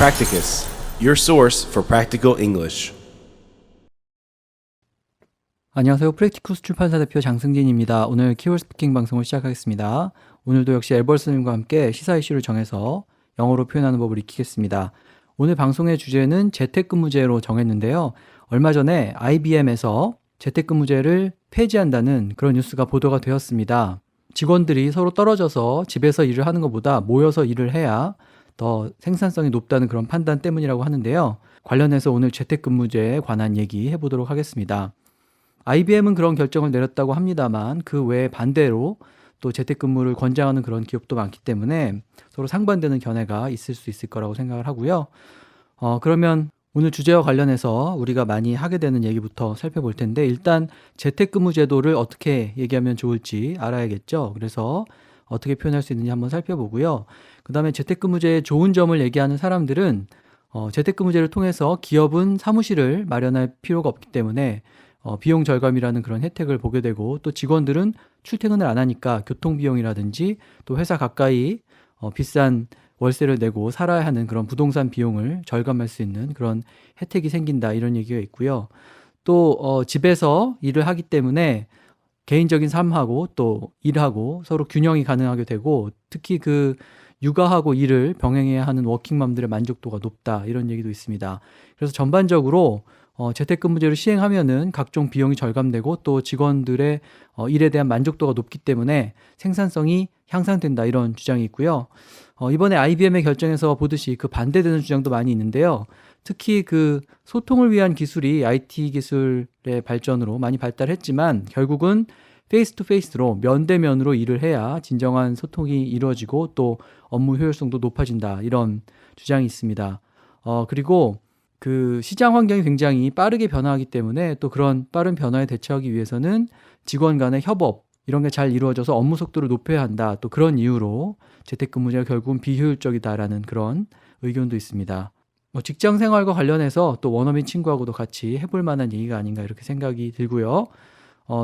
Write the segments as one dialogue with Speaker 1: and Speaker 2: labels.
Speaker 1: Practicus, your source for practical English.
Speaker 2: 안녕하세요. 프랙티쿠스 출판사 대표 장승진입니다. 오늘 키워드 스피킹 방송을 시작하겠습니다. 오늘도 역시 엘버슨님과 함께 시사 이슈를 정해서 영어로 표현하는 법을 익히겠습니다. 오늘 방송의 주제는 재택근무제로 정했는데요. 얼마 전에 IBM에서 재택근무제를 폐지한다는 그런 뉴스가 보도가 되었습니다. 직원들이 서로 떨어져서 집에서 일을 하는 것보다 모여서 일을 해야 더 생산성이 높다는 그런 판단 때문이라고 하는데요. 관련해서 오늘 재택근무제에 관한 얘기 해보도록 하겠습니다. IBM은 그런 결정을 내렸다고 합니다만 그 외에 반대로 또 재택근무를 권장하는 그런 기업도 많기 때문에 서로 상반되는 견해가 있을 수 있을 거라고 생각을 하고요. 그러면 오늘 주제와 관련해서 우리가 많이 하게 되는 얘기부터 살펴볼 텐데 일단 재택근무 제도를 어떻게 얘기하면 좋을지 알아야겠죠. 그래서 어떻게 표현할 수 있는지 한번 살펴보고요. 그 다음에 재택근무제의 좋은 점을 얘기하는 사람들은 재택근무제를 통해서 기업은 사무실을 마련할 필요가 없기 때문에 비용 절감이라는 그런 혜택을 보게 되고 또 직원들은 출퇴근을 안 하니까 교통비용이라든지 또 회사 가까이 비싼 월세를 내고 살아야 하는 그런 부동산 비용을 절감할 수 있는 그런 혜택이 생긴다 이런 얘기가 있고요. 또 집에서 일을 하기 때문에 개인적인 삶하고 또 일하고 서로 균형이 가능하게 되고 특히 그 육아하고 일을 병행해야 하는 워킹맘들의 만족도가 높다 이런 얘기도 있습니다. 그래서 전반적으로 재택근무제를 시행하면은 각종 비용이 절감되고 또 직원들의 일에 대한 만족도가 높기 때문에 생산성이 향상된다 이런 주장이 있고요. 이번에 IBM의 결정에서 보듯이 그 반대되는 주장도 많이 있는데요. 특히 그 소통을 위한 기술이 IT 기술의 발전으로 많이 발달했지만 결국은 페이스 투 페이스로 면대면으로 일을 해야 진정한 소통이 이루어지고 또 업무 효율성도 높아진다 이런 주장이 있습니다. 그리고 그 시장 환경이 굉장히 빠르게 변화하기 때문에 또 그런 빠른 변화에 대처하기 위해서는 직원 간의 협업 이런 게 잘 이루어져서 업무 속도를 높여야 한다. 또 그런 이유로 재택근무제가 결국은 비효율적이다라는 그런 의견도 있습니다. 직장 생활과 관련해서 또 원어민 친구하고도 같이 해볼 만한 얘기가 아닌가 이렇게 생각이 들고요.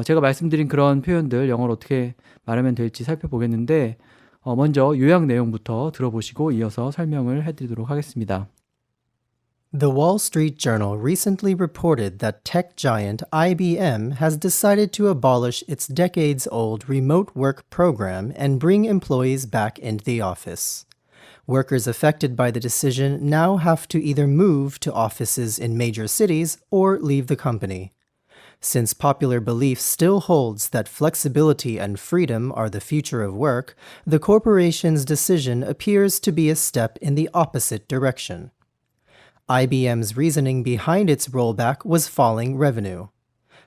Speaker 2: 제가 말씀드린 그런 표현들 영어로 어떻게 말하면 될지 살펴보겠는데 먼저 요약 내용부터 들어보시고 이어서 설명을 해드리도록 하겠습니다.
Speaker 3: The Wall Street Journal recently reported that tech giant IBM has decided to abolish its decades-old remote work program and bring employees back into the office. Workers affected by the decision now have to either move to offices in major cities or leave the company. Since popular belief still holds that flexibility and freedom are the future of work, the corporation's decision appears to be a step in the opposite direction. IBM's reasoning behind its rollback was falling revenue.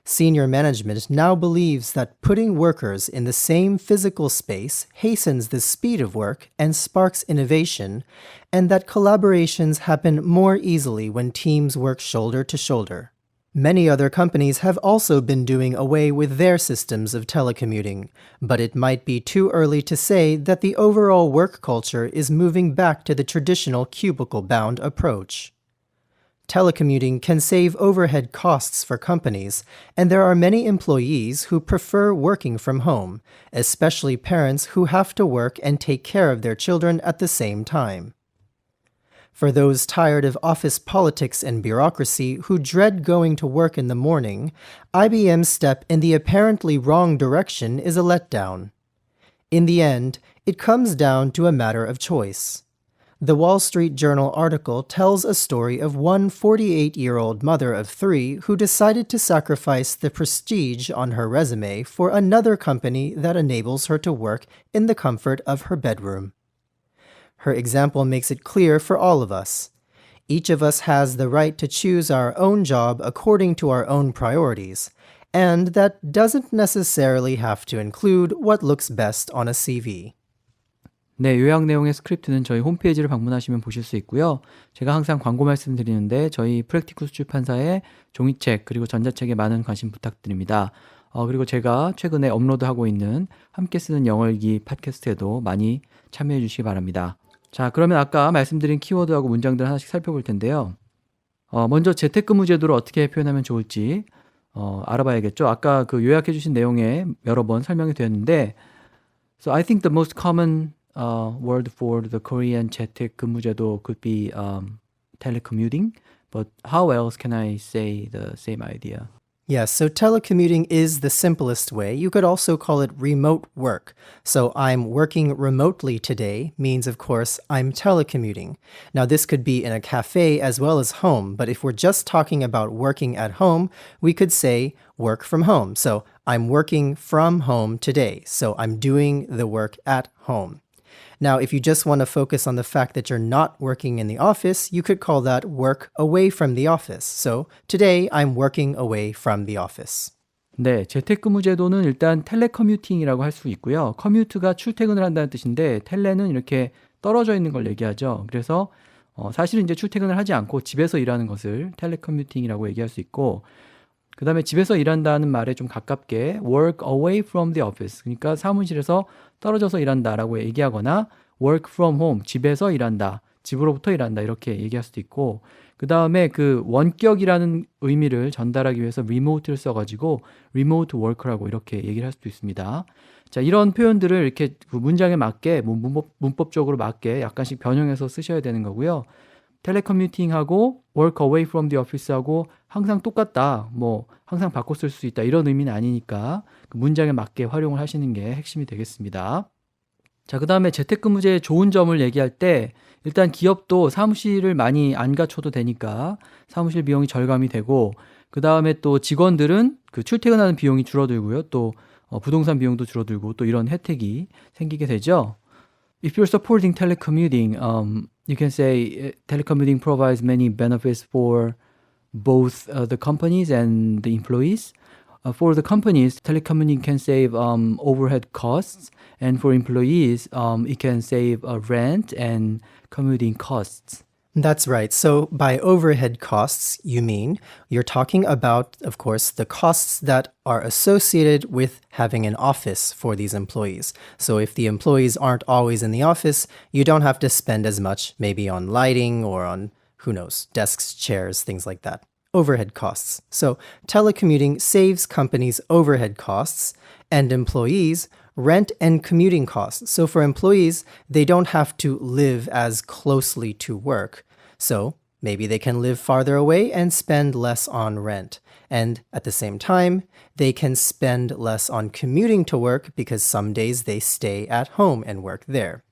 Speaker 3: Senior management now believes that putting workers in the same physical space hastens the speed of work and sparks innovation, and that collaborations happen more easily when teams work shoulder to shoulder. Many other companies have also been doing away with their systems of telecommuting, but it might be too early to say that the overall work culture is moving back to the traditional cubicle-bound approach. Telecommuting can save overhead costs for companies, and there are many employees who prefer working from home, especially parents who have to work and take care of their children at the same time. For those tired of office politics and bureaucracy who dread going to work in the morning, IBM's step in the apparently wrong direction is a letdown. In the end, it comes down to a matter of choice. The Wall Street Journal article tells a story of one 48-year-old mother of three who decided to sacrifice the prestige on her resume for another company that enables her to work in the comfort of her bedroom. Her example makes it clear for all of us. Each of us has the right to choose our own job according to our own priorities, and that doesn't necessarily have to include what looks best on a CV.
Speaker 2: 네, 요약 내용의 스크립트는 저희 홈페이지를 방문하시면 보실 수 있고요. 제가 항상 광고 말씀드리는데 저희 프랙티쿠스 출판사의 종이책 그리고 전자책에 많은 관심 부탁드립니다. 그리고 제가 최근에 업로드하고 있는 함께 쓰는 영어일기 팟캐스트에도 많이 참여해 주시기 바랍니다. 자, 그러면 아까 말씀드린 키워드하고 문장들 하나씩 살펴볼 텐데요. 먼저 재택근무 제도를 어떻게 표현하면 좋을지 알아봐야겠죠. 아까 그 요약해 주신 내용에 여러 번 설명이 되었는데 So I think the most common word for the Korean 재택근무 제도 could be telecommuting, but how else can I say the same idea?
Speaker 3: Yes, so telecommuting is the simplest way. You could also call it remote work. So I'm working remotely today means, of course, I'm telecommuting. Now, this could be in a cafe as well as home, but if we're just talking about working at home, we could say work from home. So I'm working from home today. So I'm doing the work at home. Now, if you just want to focus on the fact that you're not working in the office, you could call that work away from the office. So today I'm working away from the office.
Speaker 2: 네, 재택근무 제도는 일단 텔레커뮤팅이라고 할 수 있고요. 커뮤트가 출퇴근을 한다는 뜻인데 텔레는 이렇게 떨어져 있는 걸 얘기하죠. 그래서 사실은 이제 출퇴근을 하지 않고 집에서 일하는 것을 텔레커뮤팅이라고 얘기할 수 있고 그 다음에 집에서 일한다는 말에 좀 가깝게 work away from the office 그러니까 사무실에서 떨어져서 일한다라고 얘기하거나 work from home 집에서 일한다 집으로부터 일한다 이렇게 얘기할 수도 있고 그 다음에 그 원격이라는 의미를 전달하기 위해서 remote를 써가지고 remote work라고 이렇게 얘기를 할 수도 있습니다. 자, 이런 표현들을 이렇게 문장에 맞게 문법적으로 맞게 약간씩 변형해서 쓰셔야 되는 거고요. 텔레커뮤팅하고 work away from the office하고 항상 똑같다, 뭐 항상 바꿔 쓸 수 있다 이런 의미는 아니니까 그 문장에 맞게 활용을 하시는 게 핵심이 되겠습니다. 자, 그 다음에 재택근무제의 좋은 점을 얘기할 때 일단 기업도 사무실을 많이 안 갖춰도 되니까 사무실 비용이 절감이 되고 그 다음에 또 직원들은 그 출퇴근하는 비용이 줄어들고요. 또 부동산 비용도 줄어들고 또 이런 혜택이 생기게 되죠. If you're supporting telecommuting, you can say telecommuting provides many benefits for both the companies and the employees. For the companies, telecommuting can save overhead costs, and for employees, it can save rent and commuting costs.
Speaker 3: That's right. So by overhead costs, you mean you're talking about, of course, the costs that are associated with having an office for these employees. So if the employees aren't always in the office, you don't have to spend as much maybe on lighting or on, who knows, desks, chairs, things like that. Overhead costs. So telecommuting saves companies overhead costs and employees rent and commuting costs. So for employees, they don't have to live as closely to work. So maybe they can live farther away and spend less on rent. And at the same time, they can spend less on commuting to work because some days they stay at home and work there.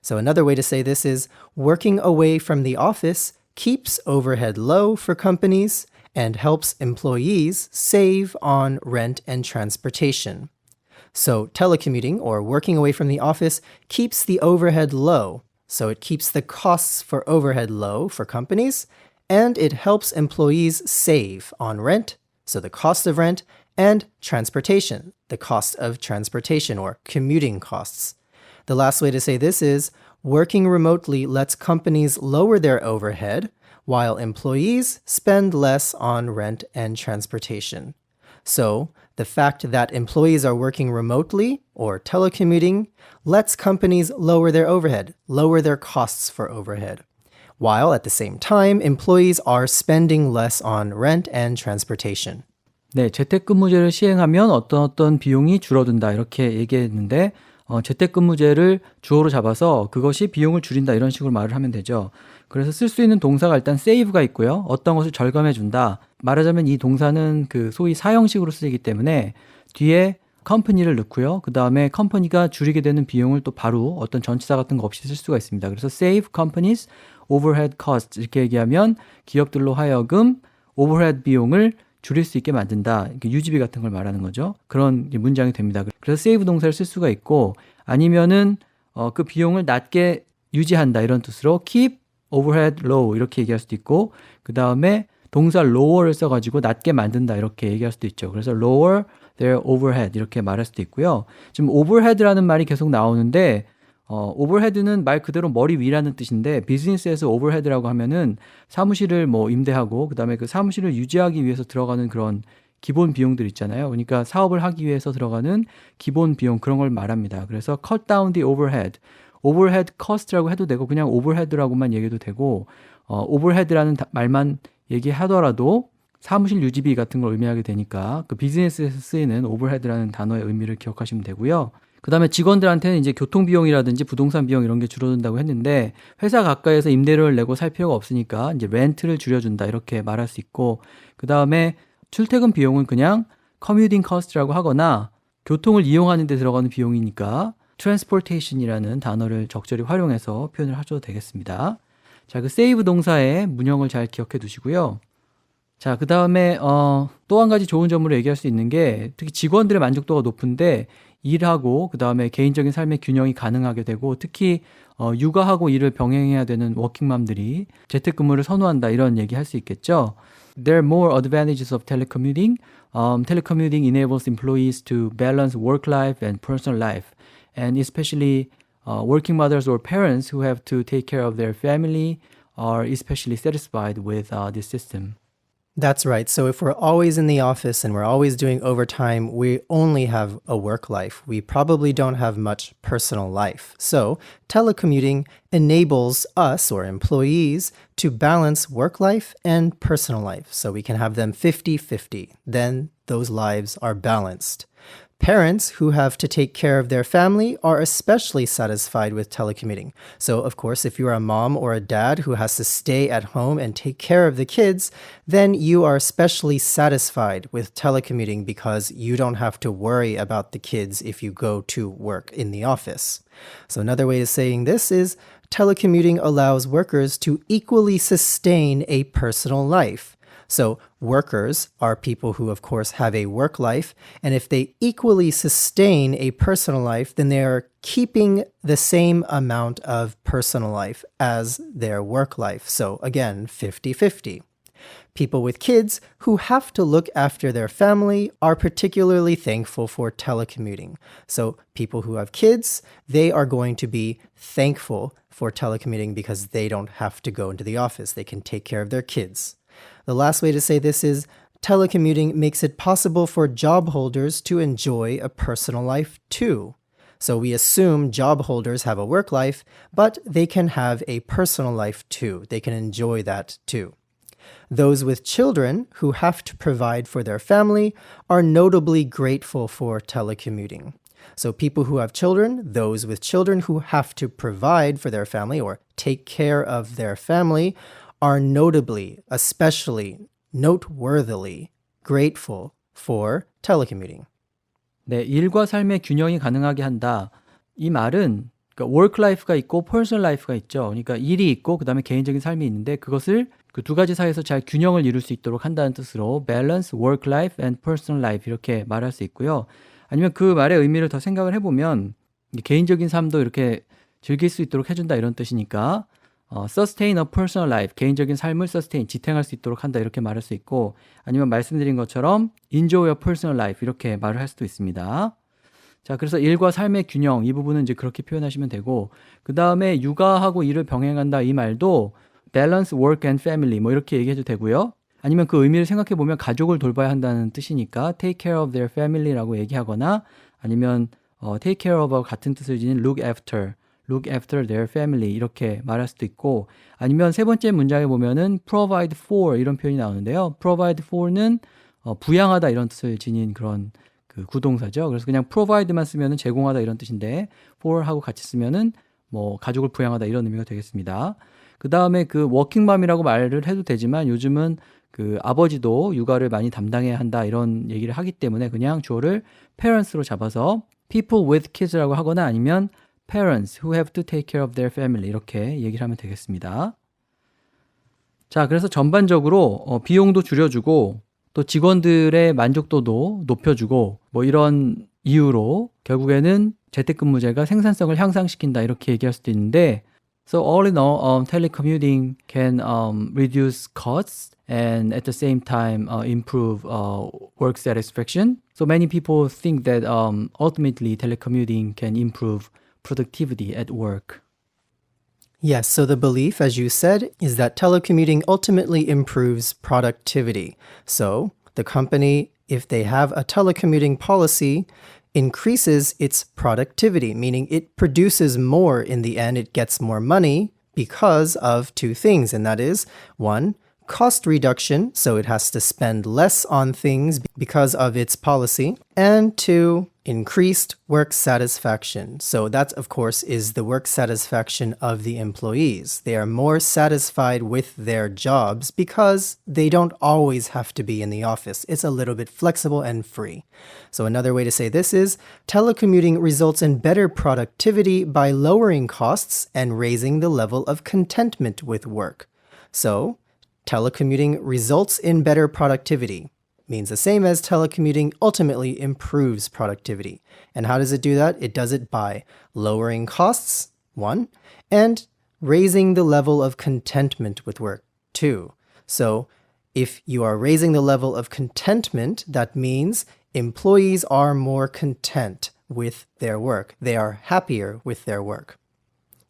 Speaker 3: So another way to say this is working away from the office keeps overhead low for companies and helps employees save on rent and transportation. So telecommuting, or working away from the office, keeps the overhead low. So it keeps the costs for overhead low for companies, and it helps employees save on rent, so the cost of rent, and transportation, the cost of transportation or commuting costs. The last way to say this is working remotely lets companies lower their overhead, while employees spend less on rent and transportation. So, the fact that employees are working remotely or telecommuting lets companies lower their overhead, lower their costs for overhead, while at the same time, employees are spending less on rent and transportation.
Speaker 2: 네, 재택근무제를 시행하면 어떤 비용이 줄어든다 이렇게 얘기했는데 재택근무제를 주어로 잡아서 그것이 비용을 줄인다 이런 식으로 말을 하면 되죠. 그래서 쓸 수 있는 동사가 일단 save가 있고요. 어떤 것을 절감해 준다. 말하자면 이 동사는 그 소위 사형식으로 쓰이기 때문에 뒤에 company를 넣고요. 그 다음에 컴퍼니가 줄이게 되는 비용을 또 바로 어떤 전치사 같은 거 없이 쓸 수가 있습니다. 그래서 save companies overhead costs 이렇게 얘기하면 기업들로 하여금 overhead 비용을 줄일 수 있게 만든다. 유지비 같은 걸 말하는 거죠. 그런 문장이 됩니다. 그래서 save 동사를 쓸 수가 있고 아니면은 그 비용을 낮게 유지한다 이런 뜻으로 keep overhead low 이렇게 얘기할 수도 있고 그 다음에 동사 lower를 써가지고 낮게 만든다 이렇게 얘기할 수도 있죠. 그래서 lower their overhead 이렇게 말할 수도 있고요. 지금 overhead라는 말이 계속 나오는데 overhead는 말 그대로 머리 위라는 뜻인데 비즈니스에서 overhead라고 하면은 사무실을 뭐 임대하고 그 다음에 그 사무실을 유지하기 위해서 들어가는 그런 기본 비용들 있잖아요. 그러니까 사업을 하기 위해서 들어가는 기본 비용 그런 걸 말합니다. 그래서 cut down the overhead. overhead cost라고 해도 되고 그냥 overhead라고만 얘기해도 되고 overhead라는 말만 얘기하더라도 사무실 유지비 같은 걸 의미하게 되니까 그 비즈니스에서 쓰이는 overhead라는 단어의 의미를 기억하시면 되고요. 그 다음에 직원들한테는 이제 교통비용이라든지 부동산 비용 이런 게 줄어든다고 했는데 회사 가까이에서 임대료를 내고 살 필요가 없으니까 이제 렌트를 줄여준다 이렇게 말할 수 있고 그 다음에 출퇴근 비용은 그냥 commuting cost라고 하거나 교통을 이용하는 데 들어가는 비용이니까 transportation이라는 단어를 적절히 활용해서 표현을 하셔도 되겠습니다. 자, 그 save 동사의 문형을 잘 기억해 두시고요. 자, 그 다음에 또 한 가지 좋은 점으로 얘기할 수 있는 게 특히 직원들의 만족도가 높은데 일하고 그 다음에 개인적인 삶의 균형이 가능하게 되고 특히 육아하고 일을 병행해야 되는 워킹맘들이 재택근무를 선호한다 이런 얘기 할 수 있겠죠. There are more advantages of telecommuting. Telecommuting enables employees to balance work life and personal life, and especially working mothers or parents who have to take care of their family are especially satisfied with this system.
Speaker 3: That's right. So if we're always in the office and we're always doing overtime, we only have a work life. We probably don't have much personal life. So telecommuting enables us or employees to balance work life and personal life. So we can have them 50-50. Then those lives are balanced. Parents who have to take care of their family are especially satisfied with telecommuting. So, of course, if you're a mom or a dad who has to stay at home and take care of the kids, then you are especially satisfied with telecommuting because you don't have to worry about the kids if you go to work in the office. So, another way of saying this is telecommuting allows workers to equally sustain a personal life. So workers are people who, of course, have a work life. And if they equally sustain a personal life, then they are keeping the same amount of personal life as their work life. So again, 50-50. People with kids who have to look after their family are particularly thankful for telecommuting. So people who have kids, they are going to be thankful for telecommuting because they don't have to go into the office. They can take care of their kids. The last way to say this is telecommuting makes it possible for job holders to enjoy a personal life too. So we assume job holders have a work life, but they can have a personal life too. They can enjoy that too. Those with children who have to provide for their family are notably grateful for telecommuting. So people who have children, those with children who have to provide for their family or take care of their family are notably, especially, noteworthily grateful for telecommuting.
Speaker 2: 네, 일과 삶의 균형이 가능하게 한다. 이 말은 그러니까 work life가 있고 personal life가 있죠. 그러니까 일이 있고 그다음에 개인적인 삶이 있는데 그것을 그 두 가지 사이에서 잘 균형을 이룰 수 있도록 한다는 뜻으로 balance work life and personal life 이렇게 말할 수 있고요. 아니면 그 말의 의미를 더 생각을 해보면 개인적인 삶도 이렇게 즐길 수 있도록 해준다 이런 뜻이니까 sustain a personal life, 개인적인 삶을 sustain, 지탱할 수 있도록 한다 이렇게 말할 수 있고 아니면 말씀드린 것처럼 enjoy a personal life 이렇게 말을 할 수도 있습니다. 자, 그래서 일과 삶의 균형 이 부분은 이제 그렇게 표현하시면 되고 그 다음에 육아하고 일을 병행한다 이 말도 balance work and family 뭐 이렇게 얘기해도 되고요. 아니면 그 의미를 생각해 보면 가족을 돌봐야 한다는 뜻이니까 take care of their family라고 얘기하거나 아니면 take care of와 같은 뜻을 지닌 look after their family 이렇게 말할 수도 있고 아니면 세 번째 문장에 보면은 provide for 이런 표현이 나오는데요. provide for는 부양하다 이런 뜻을 지닌 그런 그 구동사죠. 그래서 그냥 provide만 쓰면은 제공하다 이런 뜻인데 for 하고 같이 쓰면은 뭐 가족을 부양하다 이런 의미가 되겠습니다. 그 다음에 그 워킹맘이라고 말을 해도 되지만 요즘은 그 아버지도 육아를 많이 담당해야 한다 이런 얘기를 하기 때문에 그냥 주어를 parents로 잡아서 people with kids라고 하거나 아니면 parents who have to take care of their family 이렇게 얘기를 하면 되겠습니다. 자, 그래서 전반적으로 비용도 줄여주고 또 직원들의 만족도도 높여주고 뭐 이런 이유로 결국에는 재택근무제가 생산성을 향상시킨다 이렇게 얘기할 수도 있는데 So all in all, telecommuting can reduce costs and at the same time improve work satisfaction. So many people think that ultimately telecommuting can improve productivity at work.
Speaker 3: Yes, so the belief, as you said, is that telecommuting ultimately improves productivity. So the company, if they have a telecommuting policy, increases its productivity, meaning it produces more in the end, it gets more money because of two things, and that is, one, cost reduction, so it has to spend less on things because of its policy, and 2, increased work satisfaction. So that, of course, is the work satisfaction of the employees. They are more satisfied with their jobs because they don't always have to be in the office. It's a little bit flexible and free. So another way to say this is telecommuting results in better productivity by lowering costs and raising the level of contentment with work. So telecommuting results in better productivity. Means the same as telecommuting ultimately improves productivity. And how does it do that? It does it by lowering costs, 1, and raising the level of contentment with work, 2. So if you are raising the level of contentment, that means employees are more content with their work. They are happier with their work.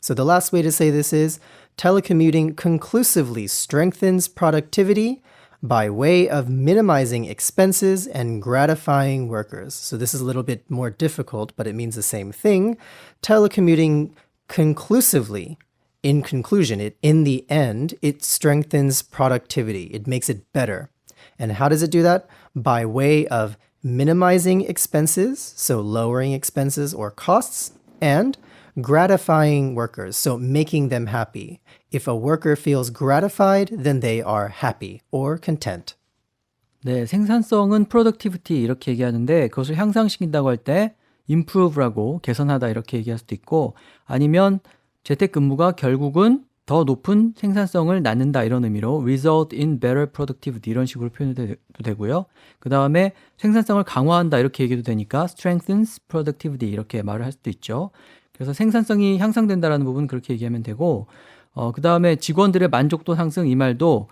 Speaker 3: So the last way to say this is telecommuting conclusively strengthens productivity by way of minimizing expenses and gratifying workers. So this is a little bit more difficult, but it means the same thing. Telecommuting conclusively, in conclusion, in the end, it strengthens productivity. It makes it better. And how does it do that? By way of minimizing expenses, so lowering expenses or costs, and gratifying workers, so making them happy. If a worker feels gratified, then they are happy or content.
Speaker 2: 네, 생산성은 productivity 이렇게 얘기하는데 그것을 향상시킨다고 할 때 improve라고 개선하다 이렇게 얘기할 수도 있고 아니면 재택근무가 결국은 더 높은 생산성을 낳는다 이런 의미로 result in better productivity 이런 식으로 표현해도 되고요. 그 다음에 생산성을 강화한다 이렇게 얘기해도 되니까 strengthens productivity 이렇게 말을 할 수도 있죠. 그래서 생산성이 향상된다라는 부분 그렇게 얘기하면 되고 그 다음에 직원들의 만족도 상승 이 말도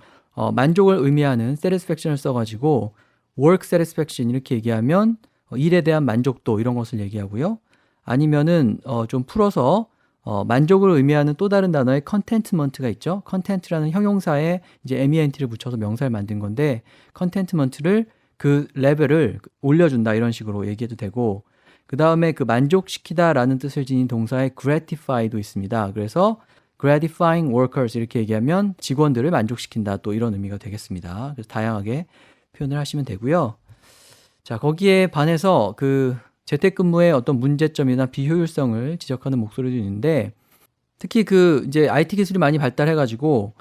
Speaker 2: 만족을 의미하는 satisfaction을 써가지고 work satisfaction 이렇게 얘기하면 일에 대한 만족도 이런 것을 얘기하고요. 아니면은 좀 풀어서 만족을 의미하는 또 다른 단어의 contentment가 있죠. content라는 형용사에 이제 ment를 붙여서 명사를 만든 건데 contentment를 그 레벨을 올려준다 이런 식으로 얘기해도 되고 그 다음에 그 만족시키다라는 뜻을 지닌 동사의 gratify도 있습니다. 그래서 gratifying workers 이렇게 얘기하면 직원들을 만족시킨다 또 이런 의미가 되겠습니다. 그래서 다양하게 표현을 하시면 되고요. 자, 거기에 반해서 그 재택근무의 어떤 문제점이나 비효율성을 지적하는 목소리도 있는데 특히 그 이제 IT 기술이 많이 발달해가지고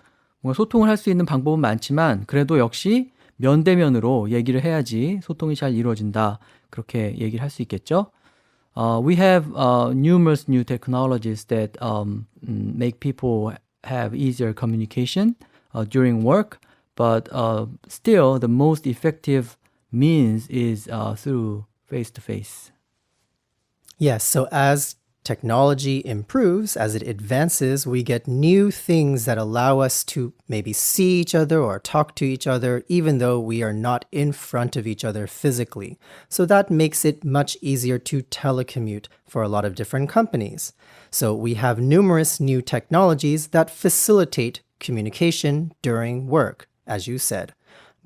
Speaker 2: 뭔가 소통을 할 수 있는 방법은 많지만 그래도 역시 면대면으로 얘기를 해야지 소통이 잘 이루어진다. 그렇게 얘기를 할 수 있겠죠. We have numerous new technologies that make people have easier communication during work, but still the most effective means is through face-to-face.
Speaker 3: Yes, so as technology improves, as it advances, we get new things that allow us to maybe see each other or talk to each other, even though we are not in front of each other physically. So that makes it much easier to teleccommute for a lot of different companies. So we have numerous new technologies that facilitate communication during work, as you said.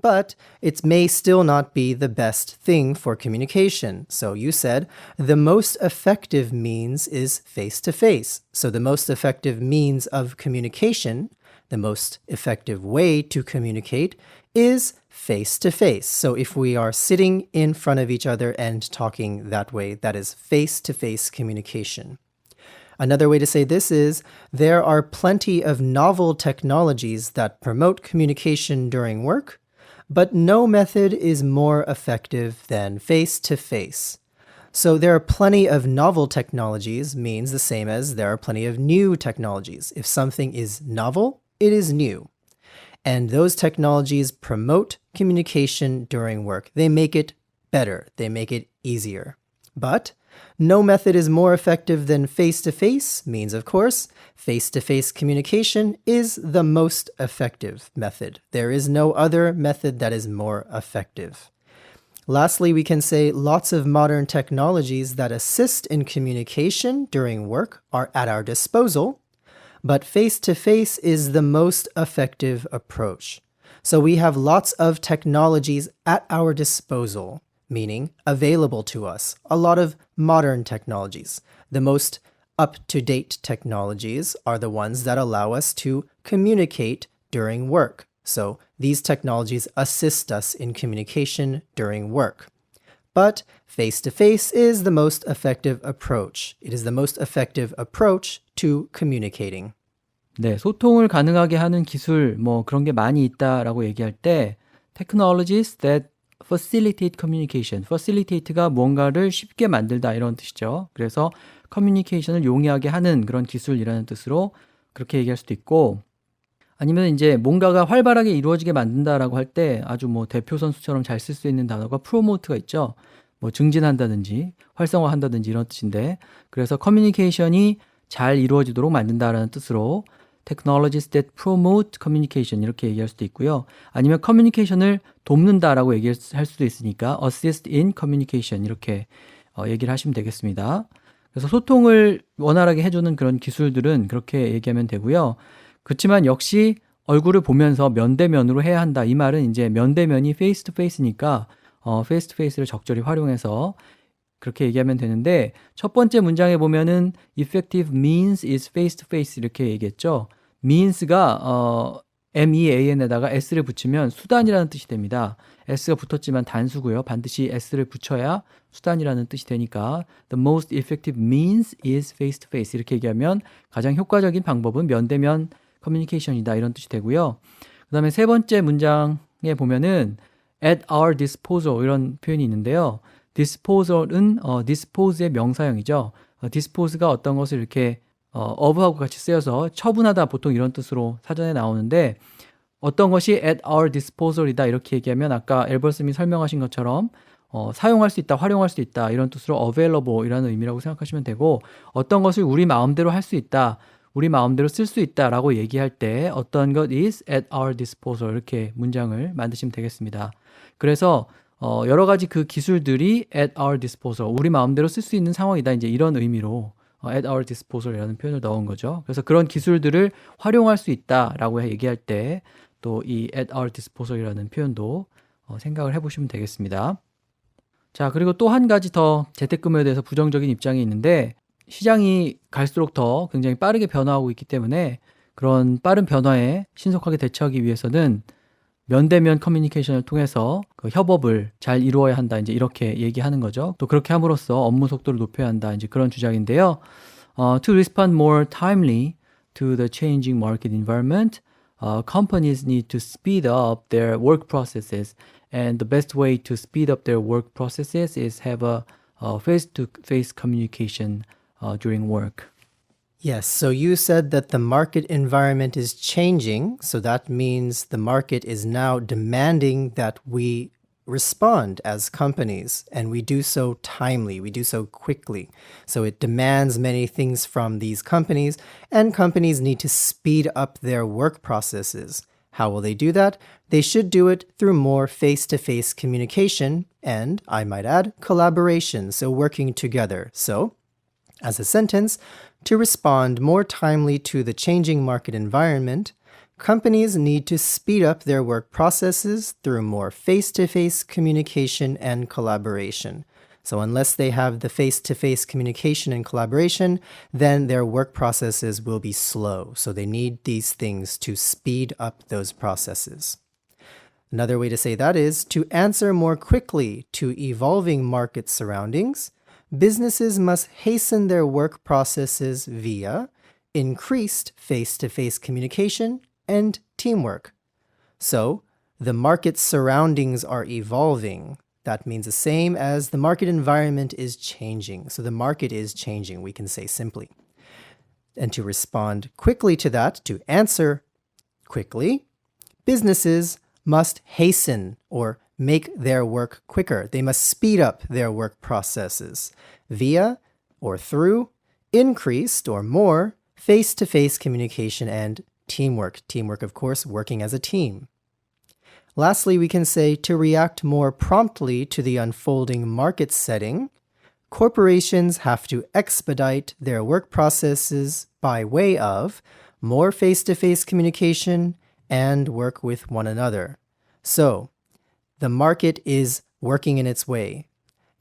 Speaker 3: But it may still not be the best thing for communication. So you said the most effective means is face-to-face. So the most effective means of communication, the most effective way to communicate is face-to-face. So if we are sitting in front of each other and talking that way, that is face-to-face communication. Another way to say this is there are plenty of novel technologies that promote communication during work, but no method is more effective than face-to-face. So there are plenty of novel technologies means the same as there are plenty of new technologies. If something is novel, it is new. And those technologies promote communication during work. They make it better. They make it easier. But no method is more effective than face-to-face means, of course, face-to-face communication is the most effective method. There is no other method that is more effective. Lastly, we can say lots of modern technologies that assist in communication during work are at our disposal, but face-to-face is the most effective approach. So we have lots of technologies at our disposal, meaning available to us. A lot of modern technologies. The most up-to-date technologies are the ones that allow us to communicate during work. So these technologies assist us in communication during work. But face-to-face is the most effective approach. It is the most effective approach to communicating.
Speaker 2: 네, 소통을 가능하게 하는 기술 뭐 그런 게 많이 있다라고 얘기할 때 technologies that facilitate communication. facilitate가 뭔가를 쉽게 만들다 이런 뜻이죠. 그래서 커뮤니케이션을 용이하게 하는 그런 기술이라는 뜻으로 그렇게 얘기할 수도 있고 아니면 이제 뭔가가 활발하게 이루어지게 만든다라고 할 때 아주 뭐 대표 선수처럼 잘 쓸 수 있는 단어가 promote가 있죠. 뭐 증진한다든지 활성화한다든지 이런 뜻인데 그래서 커뮤니케이션이 잘 이루어지도록 만든다라는 뜻으로 technologies that promote communication 이렇게 얘기할 수도 있고요. 아니면 커뮤니케이션을 돕는다라고 얘기할 수도 있으니까 assist in communication 이렇게 얘기를 하시면 되겠습니다. 그래서 소통을 원활하게 해주는 그런 기술들은 그렇게 얘기하면 되고요. 그렇지만 역시 얼굴을 보면서 면대면으로 해야 한다. 이 말은 이제 면대면이 face to face니까 face to face를 적절히 활용해서 그렇게 얘기하면 되는데 첫 번째 문장에 보면은 effective means is face to face 이렇게 얘기했죠. means가 mean에다가 s를 붙이면 수단이라는 뜻이 됩니다. s가 붙었지만 단수고요. 반드시 s를 붙여야 수단이라는 뜻이 되니까 the most effective means is face to face 이렇게 얘기하면 가장 효과적인 방법은 면대면 커뮤니케이션이다 이런 뜻이 되고요. 그 다음에 세 번째 문장에 보면은 at our disposal 이런 표현이 있는데요. disposal은 dispose의 명사형이죠. dispose가 어떤 것을 이렇게 of하고 같이 쓰여서 처분하다 보통 이런 뜻으로 사전에 나오는데 어떤 것이 at our disposal이다 이렇게 얘기하면 아까 엘버스님이 설명하신 것처럼 사용할 수 있다, 활용할 수 있다 이런 뜻으로 available 이라는 의미라고 생각하시면 되고 어떤 것을 우리 마음대로 할 수 있다, 우리 마음대로 쓸 수 있다라고 얘기할 때 어떤 것 is at our disposal 이렇게 문장을 만드시면 되겠습니다. 그래서 여러 가지 그 기술들이 at our disposal 우리 마음대로 쓸 수 있는 상황이다 이제 이런 의미로 at our disposal이라는 표현을 넣은 거죠. 그래서 그런 기술들을 활용할 수 있다라고 얘기할 때 또 이 at our disposal이라는 표현도 생각을 해보시면 되겠습니다. 자, 그리고 또 한 가지 더 재택근무에 대해서 부정적인 입장이 있는데 시장이 갈수록 더 굉장히 빠르게 변화하고 있기 때문에 그런 빠른 변화에 신속하게 대처하기 위해서는 면대면 커뮤니케이션을 통해서 그 협업을 잘 이루어야 한다. 이제 이렇게 얘기하는 거죠. 또 그렇게 함으로써 업무 속도를 높여야 한다. 이제 그런 주장인데요. To respond more timely to the changing market environment, companies need to speed up their work processes. And the best way to speed up their work processes is have a face-to-face communication during work.
Speaker 3: Yes, so you said that the market environment is changing, so that means the market is now demanding that we respond as companies, and we do so timely, we do so quickly. So it demands many things from these companies, and companies need to speed up their work processes. How will they do that? They should do it through more face-to-face communication and, I might add, collaboration, so working together. So, as a sentence, to respond more timely to the changing market environment, companies need to speed up their work processes through more face-to-face communication and collaboration. So unless they have the face-to-face communication and collaboration, then their work processes will be slow. So they need these things to speed up those processes. Another way to say that is to answer more quickly to evolving market surroundings. Businesses must hasten their work processes via increased face-to-face communication and teamwork. So, the market surroundings are evolving. That means the same as the market environment is changing. So the market is changing, we can say simply. And to respond quickly to that, to answer quickly, businesses must hasten or make their work quicker. They must speed up their work processes via or through increased or more face-to-face communication and teamwork. Teamwork, of course, working as a team. Lastly, we can say to react more promptly to the unfolding market setting, corporations have to expedite their work processes by way of more face-to-face communication and work with one another. So, the market is working in its way,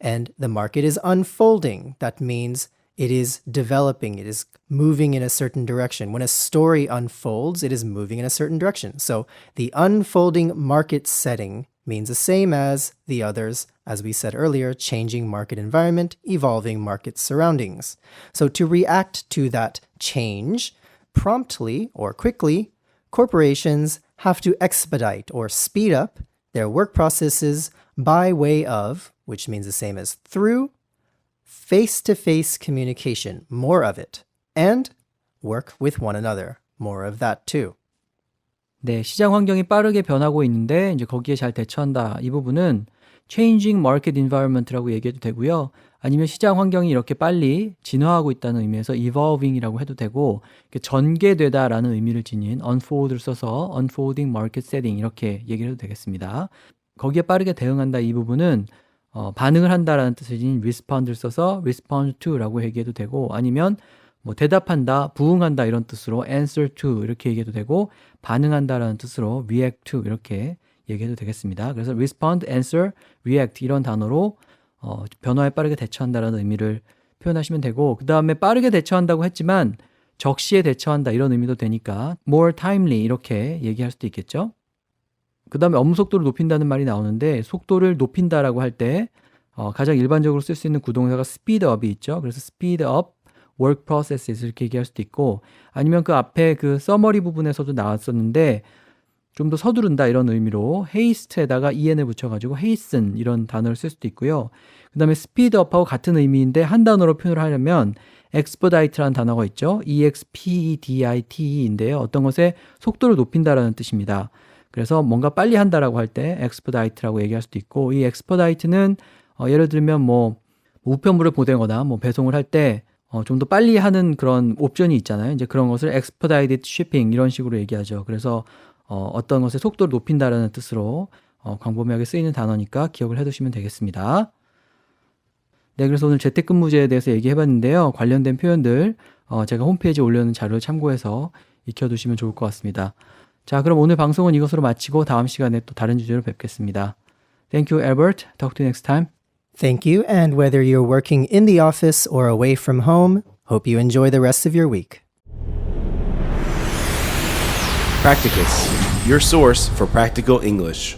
Speaker 3: and the market is unfolding. That means It is developing. It is moving in a certain direction. When a story unfolds, it is moving in a certain direction. So the unfolding market setting means the same as the others, as we said earlier, changing market environment, evolving market surroundings. So to react to that change promptly or quickly, corporations have to expedite or speed up their work processes by way of, which means the same as through, face-to-face communication, more of it, and work with one another, more of that too.
Speaker 2: 네, 시장 환경이 빠르게 변하고 있는데 이제 거기에 잘 대처한다. 이 부분은 changing market environment라고 얘기해도 되고요. 아니면 시장 환경이 이렇게 빨리 진화하고 있다는 의미에서 evolving이라고 해도 되고 전개되다라는 의미를 지닌 unfold를 써서 unfolding market setting 이렇게 얘기를 해도 되겠습니다. 거기에 빠르게 대응한다 이 부분은 반응을 한다라는 뜻을 지닌 respond를 써서 respond to라고 얘기해도 되고 아니면 뭐 대답한다, 부응한다 이런 뜻으로 answer to 이렇게 얘기해도 되고 반응한다라는 뜻으로 react to 이렇게 얘기해도 되겠습니다. 그래서 respond, answer, react 이런 단어로 변화에 빠르게 대처한다라는 의미를 표현하시면 되고 그 다음에 빠르게 대처한다고 했지만 적시에 대처한다 이런 의미도 되니까 more timely 이렇게 얘기할 수도 있겠죠. 그 다음에 업무 속도를 높인다는 말이 나오는데 속도를 높인다라고 할 때 가장 일반적으로 쓸 수 있는 구동사가 speed up이 있죠. 그래서 speed up work processes 이렇게 얘기할 수도 있고 아니면 그 앞에 그 summary 부분에서도 나왔었는데 좀 더 서두른다 이런 의미로 haste에다가 en을 붙여가지고 hasten 이런 단어를 쓸 수도 있고요. 그 다음에 speed up하고 같은 의미인데 한 단어로 표현을 하려면 expedite라는 단어가 있죠. expedite인데요. 어떤 것의 속도를 높인다라는 뜻입니다. 그래서 뭔가 빨리 한다라고 할 때 expedite라고 얘기할 수도 있고 이 expedite는 예를 들면 뭐 우편물을 보내거나 뭐 배송을 할 때 좀 더 빨리 하는 그런 옵션이 있잖아요. 이제 그런 것을 expedited shipping 이런 식으로 얘기하죠. 그래서 어떤 것의 속도를 높인다라는 뜻으로 광범위하게 쓰이는 단어니까 기억을 해두시면 되겠습니다. 네, 그래서 오늘 재택근무제에 대해서 얘기해봤는데요. 관련된 표현들 제가 홈페이지에 올려놓은 자료를 참고해서 익혀두시면 좋을 것 같습니다. 자, 그럼 오늘 방송은 이것으로 마치고 다음 시간에 또 다른 주제로 뵙겠습니다. Thank you, Albert. Talk to you next time.
Speaker 3: Thank you, and whether you're working in the office or away from home, hope you enjoy the rest of your week.
Speaker 1: Practicus, your source for practical English.